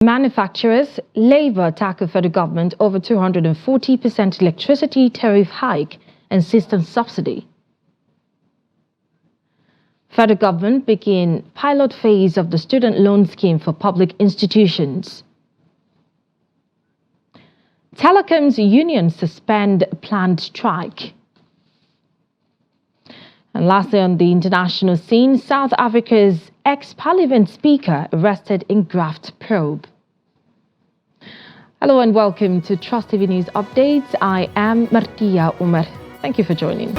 Manufacturers, Labour tackle federal government over 240% electricity tariff hike and system subsidy. Federal government begin pilot phase of the student loan scheme for public institutions. Telecoms unions suspend planned strike. And lastly, on the international scene, South Africa's ex-parliament speaker arrested in graft probe. Hello and welcome to Trust TV News Updates. I am Martia Umar. Thank you for joining.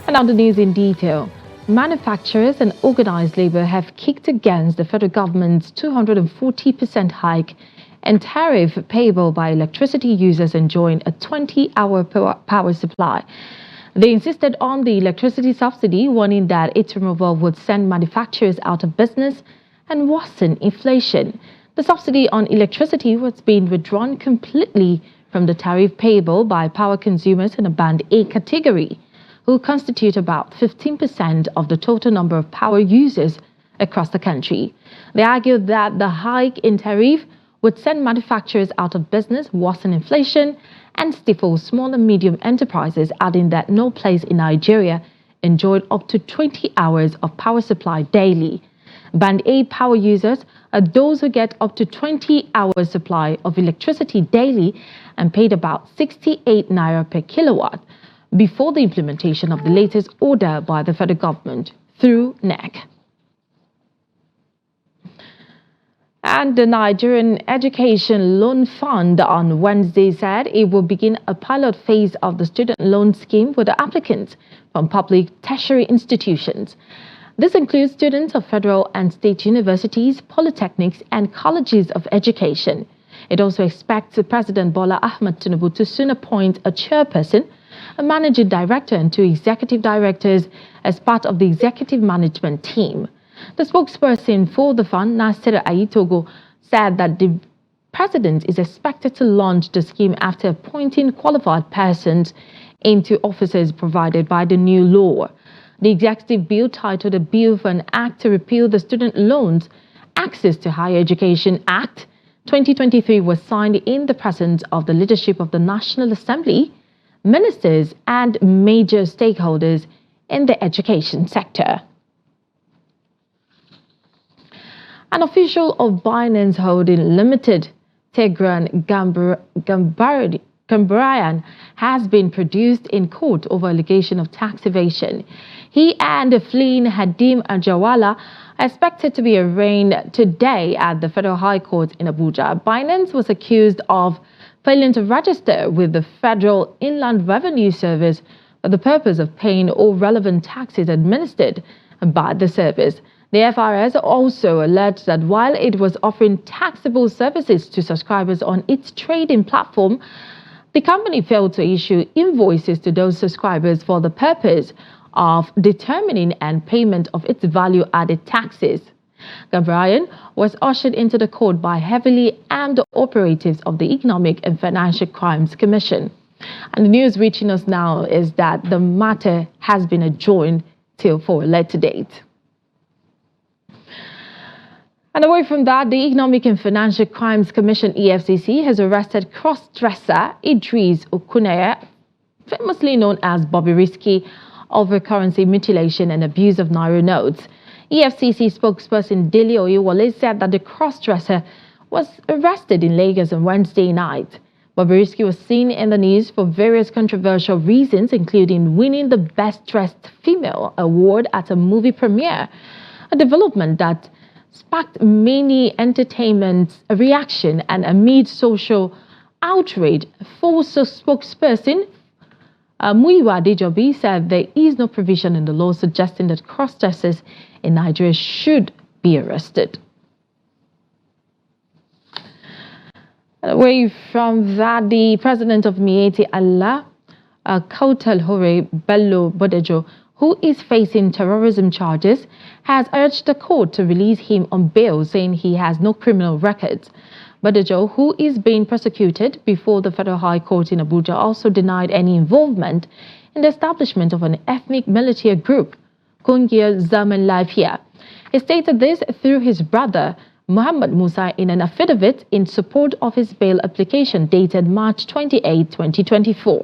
And now the news in detail. Manufacturers and organised labour have kicked against the federal government's 240% hike and tariff payable by electricity users enjoying a 20-hour power supply. They insisted on the electricity subsidy, warning that its removal would send manufacturers out of business and worsen inflation. The subsidy on electricity was being withdrawn completely from the tariff payable by power consumers in a Band A category, who constitute about 15% of the total number of power users across the country. They argued that the hike in tariff would send manufacturers out of business, worsen inflation, and stifle small and medium enterprises, adding that no place in Nigeria enjoyed up to 20 hours of power supply daily. Band A power users are those who get up to 20 hours supply of electricity daily and paid about 68 naira per kilowatt before the implementation of the latest order by the federal government through NEC. And the Nigerian Education Loan Fund on Wednesday said it will begin a pilot phase of the student loan scheme for the applicants from public tertiary institutions. This includes students of federal and state universities, polytechnics, and colleges of education. It also expects President Bola Ahmed Tinubu to soon appoint a chairperson, a managing director, and 2 executive directors as part of the executive management team. The spokesperson for the fund, Nasarawa, said that the president is expected to launch the scheme after appointing qualified persons into offices provided by the new law. The executive bill, titled a Bill for an Act to Repeal the Student Loans Access to Higher Education Act 2023, was signed in the presence of the leadership of the National Assembly, ministers, and major stakeholders in the education sector. An official of Binance Holding Limited, Tigran Gambaryan, has been produced in court over allegation of tax evasion. He and fleeing Hadim Ajawala are expected to be arraigned today at the Federal High Court in Abuja. Binance was accused of failing to register with the Federal Inland Revenue Service for the purpose of paying all relevant taxes administered by the service. The FRS also alleged that while it was offering taxable services to subscribers on its trading platform, the company failed to issue invoices to those subscribers for the purpose of determining and payment of its value-added taxes. Gabriel was ushered into the court by heavily armed operatives of the Economic and Financial Crimes Commission. And the news reaching us now is that the matter has been adjourned till for a later date. And away from that, the Economic and Financial Crimes Commission, EFCC, has arrested crossdresser Idris Okuneye, famously known as Bobrisky, over currency mutilation and abuse of NIRE notes. EFCC spokesperson Dele Oyewole said that the crossdresser was arrested in Lagos on Wednesday night. Bobrisky was seen in the news for various controversial reasons, including winning the Best Dressed Female award at a movie premiere, a development that sparked many entertainment reaction and amid social outrage. FOSO spokesperson Muyiwa Adejobi said there is no provision in the law suggesting that crossdressers in Nigeria should be arrested. Away from that, the president of Mi Allah Bello Bodejo, who is facing terrorism charges, has urged the court to release him on bail, saying he has no criminal records. Bodejo, who is being prosecuted before the Federal High Court in Abuja, also denied any involvement in the establishment of an ethnic military group Kungiyar Zaman Lafiya. He stated this through his brother, Muhammad Musa, in an affidavit in support of his bail application dated March 28, 2024.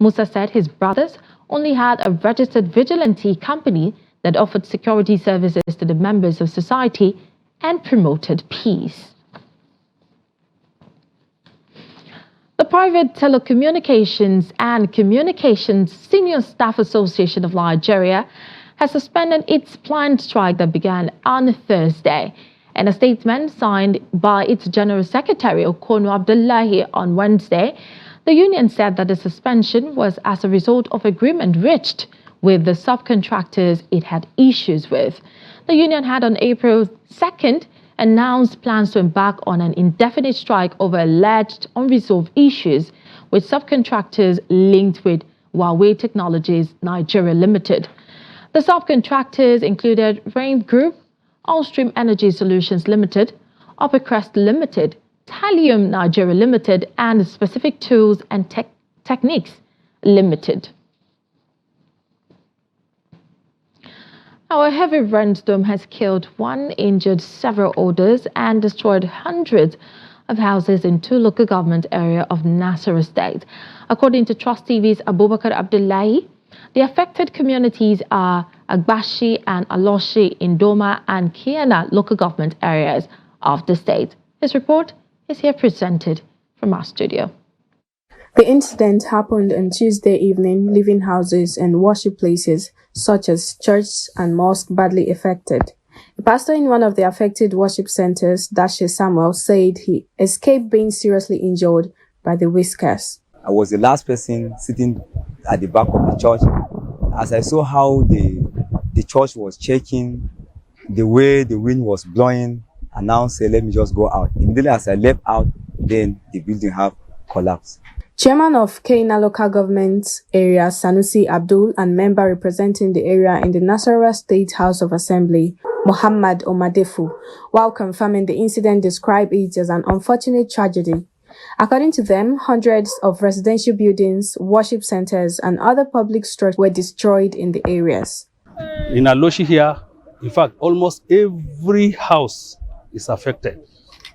Musa said his brothers only had a registered vigilante company that offered security services to the members of society and promoted peace. The Private Telecommunications and Communications Senior Staff Association of Nigeria has suspended its planned strike that began on Thursday. In a statement signed by its General Secretary Okonu Abdullahi on Wednesday, the union said that the suspension was as a result of agreement reached with the subcontractors it had issues with. The union had on April 2nd announced plans to embark on an indefinite strike over alleged unresolved issues with subcontractors linked with Huawei Technologies Nigeria Limited. The subcontractors included Rain Group, Allstream Energy Solutions Limited, Uppercrest Limited, Thallium Nigeria Limited, and Specific Tools and Techniques Limited. Our heavy rainstorm has killed one, injured several others, and destroyed hundreds of houses in two local government areas of Nasarawa State. According to Trust TV's Abubakar Abdullahi, the affected communities are Agbashi and Aloshi in Doma and Kiana local government areas of the state. This report is here presented from our studio. The incident happened on Tuesday evening, leaving houses and worship places such as churches and mosques badly affected. A pastor in one of the affected worship centers, Dashe Samuel, said he escaped being seriously injured by the whiskers. I was the last person sitting at the back of the church. As I saw how the church was shaking, the way the wind was blowing, I now said, let me just go out. Immediately as I left out, then the building have collapsed. Chairman of Kaina local government area, Sanusi Abdul, and member representing the area in the Nasarawa State House of Assembly, Muhammad Omadefu, while confirming the incident, described it as an unfortunate tragedy. According to them, hundreds of residential buildings, worship centers, and other public structures were destroyed in the areas. In Aloshi here, in fact, almost every house is affected.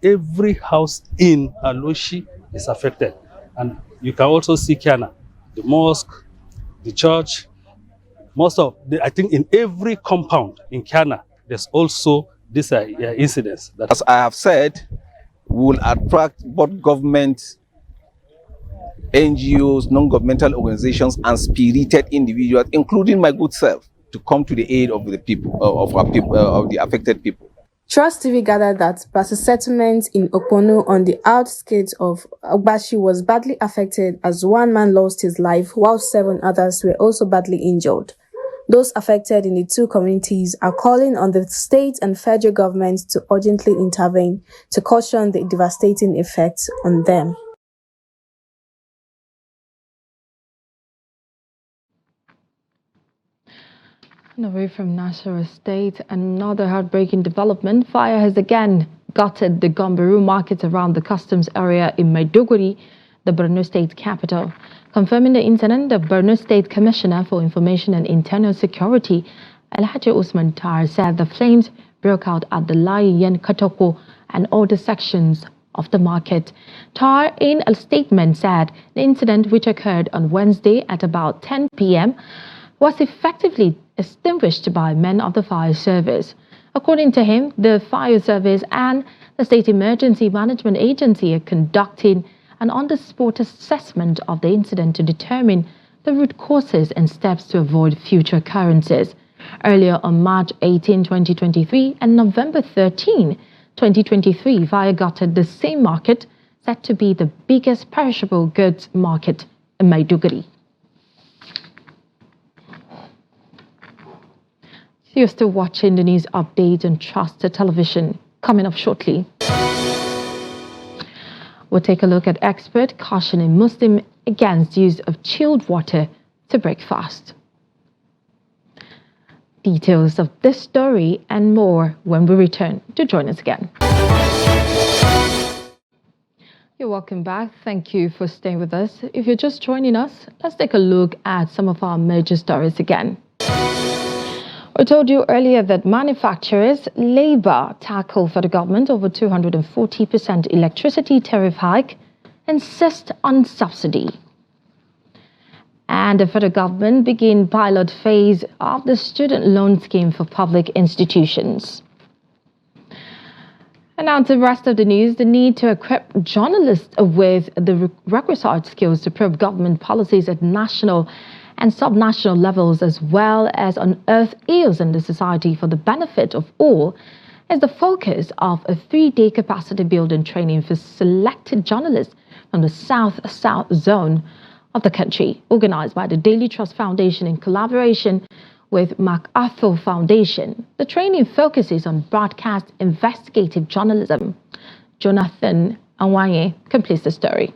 Every house in Aloshi is affected. And you can also see Kiana, the mosque, the church, I think in every compound in Kiana, there's also this incidents. As I have said, we will attract both government, NGOs, non-governmental organizations, and spirited individuals, including my good self, to come to the aid of the people, of the affected people. Trust TV gathered that Basu settlement in Okonu on the outskirts of Agbashi was badly affected as one man lost his life while 7 others were also badly injured. Those affected in the two communities are calling on the state and federal governments to urgently intervene to caution the devastating effects on them. Away from Nasarawa State, another heartbreaking development. Fire has again gutted the Gambaru markets around the customs area in Maiduguri, the Borno State capital. Confirming the incident, the Borno State Commissioner for Information and Internal Security, Alhaji Usman Tar, said the flames broke out at the Layen Katoko and other sections of the market. Tar, in a statement, said the incident, which occurred on Wednesday at about 10 p.m., was effectively extinguished by men of the fire service. According to him, the fire service and the State Emergency Management Agency are conducting an on-the-spot assessment of the incident to determine the root causes and steps to avoid future occurrences. Earlier on March 18, 2023 and November 13, 2023, fire gutted the same market, said to be the biggest perishable goods market in Maiduguri. You're still watching the news update on Trust Television. Coming up shortly, we'll take a look at expert cautioning Muslim against use of chilled water to break fast. Details of this story and more when we return. To join us again. You're welcome back. Thank you for staying with us. If you're just joining us, let's take a look at some of our major stories again. We told you earlier that manufacturers, labour tackle for the government over 240% electricity tariff hike, insist on subsidy. And the federal government begin pilot phase of the student loan scheme for public institutions. And now to the rest of the news, the need to equip journalists with the requisite skills to probe government policies at national and subnational levels, as well as unearth ills in the society for the benefit of all, is the focus of a 3-day capacity building training for selected journalists from the South Zone of the country, organized by the Daily Trust Foundation in collaboration with MacArthur Foundation. The training focuses on broadcast investigative journalism. Jonathan Anwanye completes the story.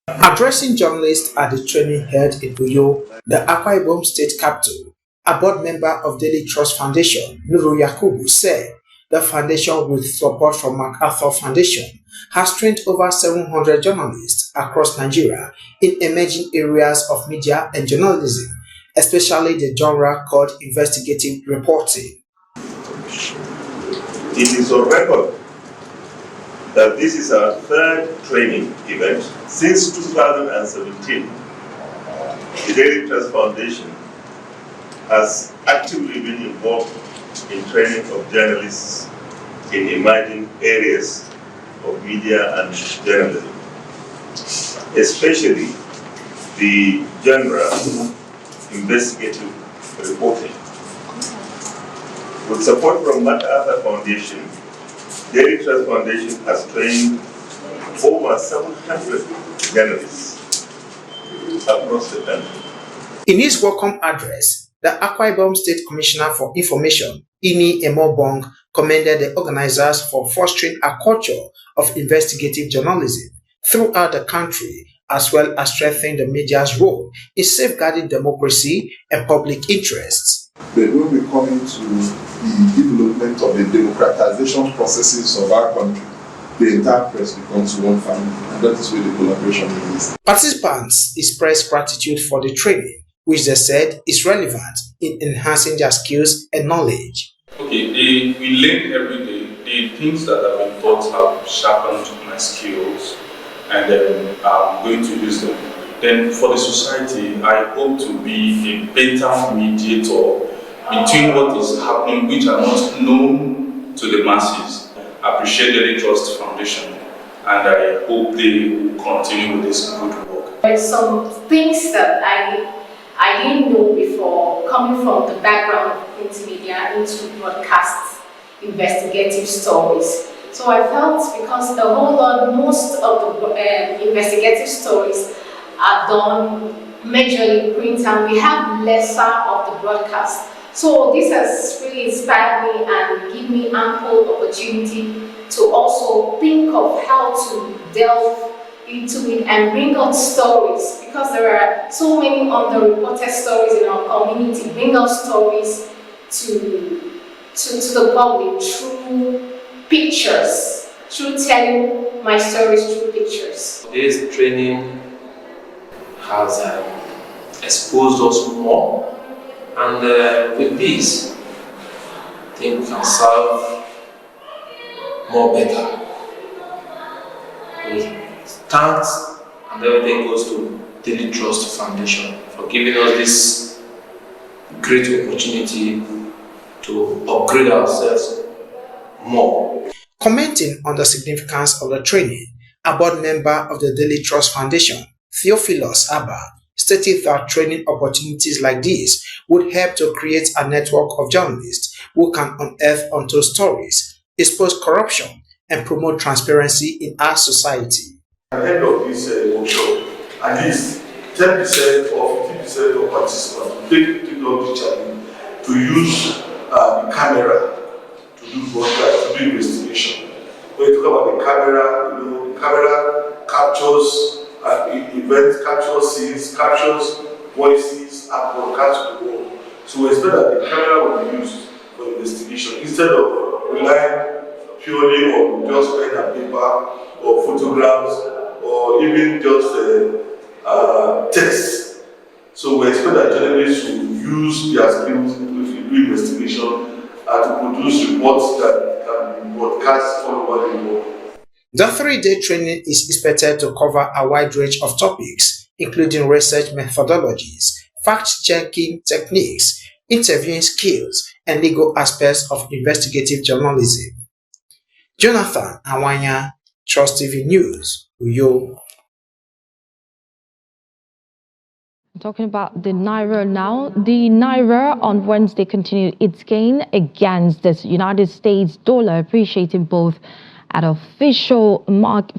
Addressing journalists at the training held in Uyo, the Akwa Ibom state capital, a board member of Daily Trust Foundation, Nuru Yakubu, said the foundation, with support from MacArthur Foundation, has trained over 700 journalists across Nigeria in emerging areas of media and journalism, especially the genre called investigative reporting. It is on record that this is our third training event since 2017. The Daily Trust Foundation has actively been involved in training of journalists in emerging areas of media and journalism, especially the genre investigative reporting. With support from MacArthur Foundation, Daily Trust Foundation has trained over 700 journalists across the country. In his welcome address, the Akwa Ibom State Commissioner for Information, Ini Emobong, commended the organizers for fostering a culture of investigative journalism throughout the country, as well as strengthening the media's role in safeguarding democracy and public interests. But when we come into the development of the democratization processes of our country, the entire press becomes one family, and that is where the collaboration is. Participants expressed gratitude for the training, which they said is relevant in enhancing their skills and knowledge. Okay, we learn every day. The things that have been taught have sharpened my skills, and I'm going to use them. Then for the society, I hope to be a better mediator between what is happening, which are not known to the masses. I appreciate the Daily Trust Foundation, and I hope they will continue with this good work. There's some things that I didn't know before, coming from the background of print media into broadcast investigative stories. So I felt, because most of the investigative stories are done majorly print, and we have lesser of the broadcast. So this has really inspired me and given me ample opportunity to also think of how to delve into it and bring out stories, because there are so many underreported stories in our community. Bring out stories to the public through pictures, through telling my stories through pictures. This training has exposed us more, and with this, I think we can serve more better. Thanks and everything goes to Daily Trust Foundation for giving us this great opportunity to upgrade ourselves more. Commenting on the significance of the training, a board member of the Daily Trust Foundation, Theophilus Abba, stated that training opportunities like these would help to create a network of journalists who can unearth untold stories, expose corruption, and promote transparency in our society. At the end of this workshop, at least 10% or 50% of participants take the challenge to use the camera to do broadcast, to do investigation. When you talk about the camera, the camera captures events, captures scenes, captures voices, and broadcasts to the world. So we expect that the camera will be used for investigation instead of relying purely on just pen and paper or photographs or even just text. So we expect that journalists will use their skills do investigation and to produce reports that can be broadcast all over the world. The 3-day training is expected to cover a wide range of topics, including research methodologies, fact-checking techniques, interviewing skills, and legal aspects of investigative journalism. Jonathan Awanya, Trust TV News, Uyo. Talking about the NIRE now, the NIRE on Wednesday continued its gain against the United States dollar, appreciating both at official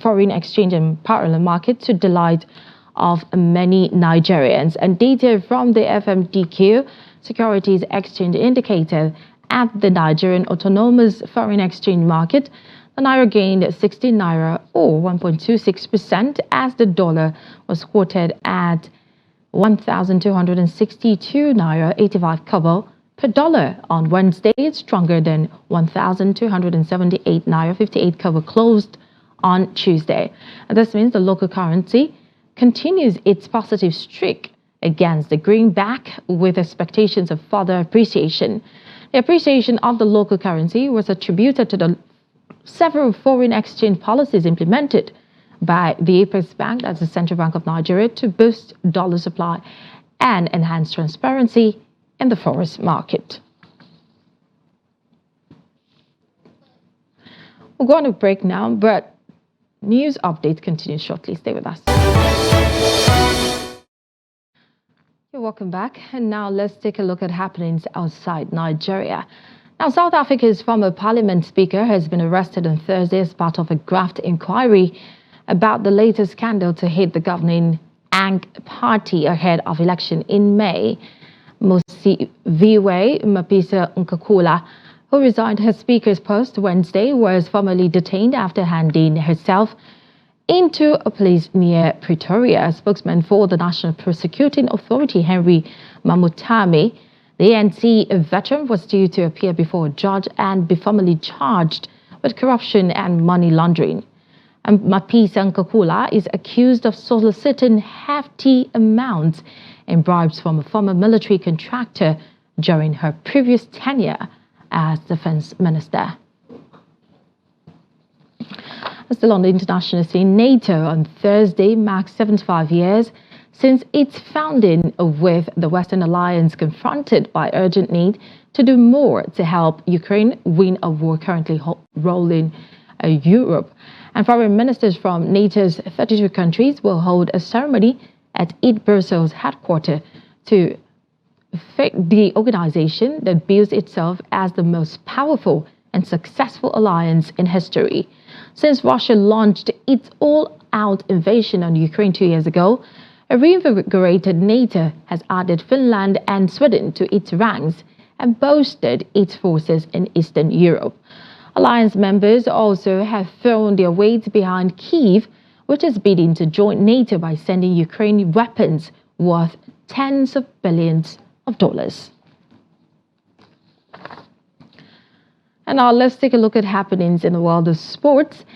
foreign exchange and parallel market to delight of many Nigerians. And data from the FMDQ Securities Exchange indicated at the Nigerian Autonomous Foreign Exchange Market, the Naira gained 16 Naira or 1.26% as the dollar was quoted at 1,262 Naira 85 kobo per dollar on Wednesday. It's stronger than 1,278 Naira 58 kobo closed on Tuesday. And this means the local currency continues its positive streak against the greenback with expectations of further appreciation. The appreciation of the local currency was attributed to the several foreign exchange policies implemented by the Apex Bank, that's the Central Bank of Nigeria, to boost dollar supply and enhance transparency in the forex market. We're going to break now, but news update continues shortly. Stay with us. You're welcome back. And now let's take a look at happenings outside Nigeria. Now, South Africa's former parliament speaker has been arrested on Thursday as part of a graft inquiry about the latest scandal to hit the governing ANC party ahead of election in May. Mosiviwe Mapisa Nkakula, who resigned her speaker's post Wednesday, was formally detained after handing herself into a place near Pretoria. A spokesman for the National Prosecuting Authority, Henry Mamutami, the ANC veteran, was due to appear before a judge and be formally charged with corruption and money laundering. And Mapisa Nkakula is accused of soliciting hefty amounts in bribes from a former military contractor during her previous tenure as defense minister. Still on the international scene, NATO on Thursday marks 75 years since its founding, with the Western alliance confronted by urgent need to do more to help Ukraine win a war currently rolling Europe. And foreign ministers from NATO's 32 countries will hold a ceremony at Brussels headquarters to thank the organization that bills itself as the most powerful and successful alliance in history. Since Russia launched its all-out invasion on Ukraine 2 years ago, a reinvigorated NATO has added Finland and Sweden to its ranks and boosted its forces in Eastern Europe. Alliance members also have thrown their weight behind Kyiv, which is bidding to join NATO by sending Ukraine weapons worth tens of billions of dollars. And now let's take a look at happenings in the world of sports.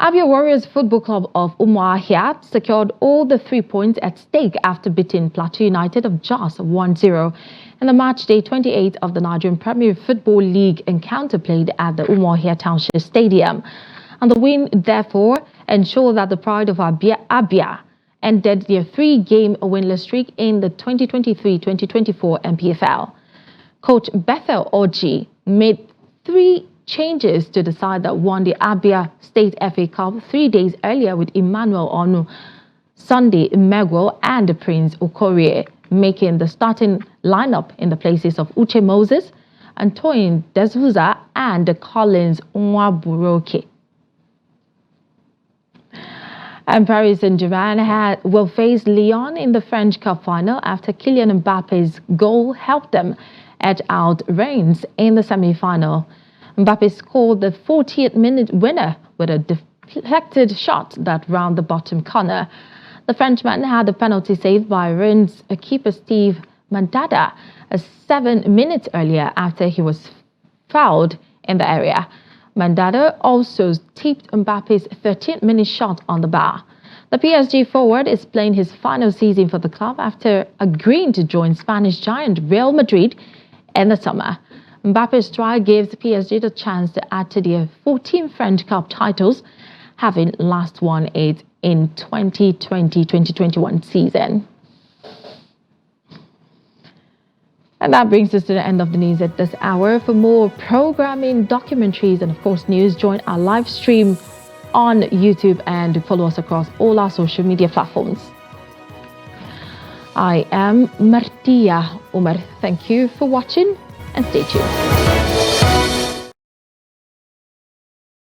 Abia Warriors Football Club of Umuahia secured all the 3 points at stake after beating Plateau United of Jos 1-0 in the match day 28 of the Nigerian Premier Football League encounter played at the Umuahia Township Stadium. And the win, therefore, ensured that the pride of Abia ended their 3-game winless streak in the 2023-2024 MPFL. Coach Bethel Oji made 3 changes to the side that won the Abia State FA Cup 3 days earlier, with Emmanuel Onu, Sunday Megwo and Prince Okorie making the starting lineup in the places of Uche Moses, Antoine Desvuza and Collins Nwaburoke. And Paris Saint-Germain will face Lyon in the French Cup final after Kylian Mbappe's goal helped them edge out Reims in the semi-final. Mbappe scored the 40th minute winner with a deflected shot that round the bottom corner. The Frenchman had a penalty saved by Reims keeper Steve Mandanda 7 minutes earlier after he was fouled in the area. Mandanda also tipped Mbappe's 13th minute shot on the bar. The PSG forward is playing his final season for the club after agreeing to join Spanish giant Real Madrid in the summer. Mbappe's strike gives PSG the chance to add to their 14 French Cup titles, having last won 8 in 2020-2021 season. And that brings us to the end of the news at this hour. For more programming, documentaries, and of course news, join our live stream on YouTube and follow us across all our social media platforms. I am Martia Umar. Thank you for watching and stay tuned.